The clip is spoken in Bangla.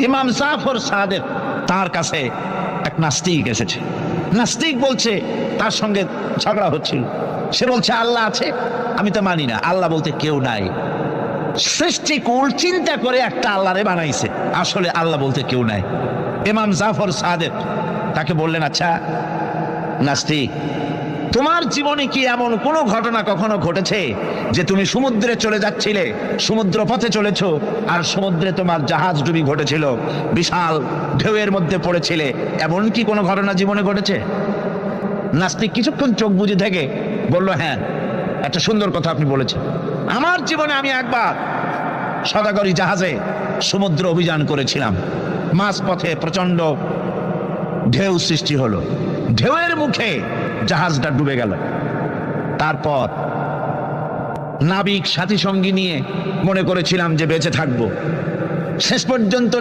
ইমাম জাফর সাদেক তার কাছে এক নাস্তিক এসেছে। নাস্তিক বলছে, তার সঙ্গে ঝগড়া হচ্ছিল। সে বলছে আল্লাহ আছে, আমি তো মানি না, আল্লাহ বলতে কেউ নাই। সৃষ্টিকুল চিন্তা করে একটা আল্লাহরে বানাইছে, আসলে আল্লাহ বলতে কেউ নাই। ইমাম জাফর সাদেক তাকে বললেন, আচ্ছা নাস্তিক, তোমার জীবনে কি এমন কোনো ঘটনা কখনো ঘটেছে যে তুমি সমুদ্রে চলে যাচ্ছিলে, সমুদ্র পথে চলেছ, আর সমুদ্রে তোমার জাহাজ ডুবি ঘটেছিল, বিশাল ঢেউয়ের মধ্যে পড়েছিলে, এমন কি কোনো ঘটনা জীবনে ঘটেছে? নাস্তিক কিছুক্ষণ চোখ বুজে থেকে বলল, হ্যাঁ, একটা সুন্দর কথা আপনি বলেছেন। আমার জীবনে আমি একবার সদাগরি জাহাজে সমুদ্র অভিযান করেছিলাম। মাঝ পথে প্রচন্ড ঢেউ সৃষ্টি হলো, ঢেউয়ের মুখে জাহাজটা ডুবে গেল। তারপর নাবিক সাথী সঙ্গী নিয়ে মনে করেছিলাম যে বেঁচে থাকবো। শেষ পর্যন্ত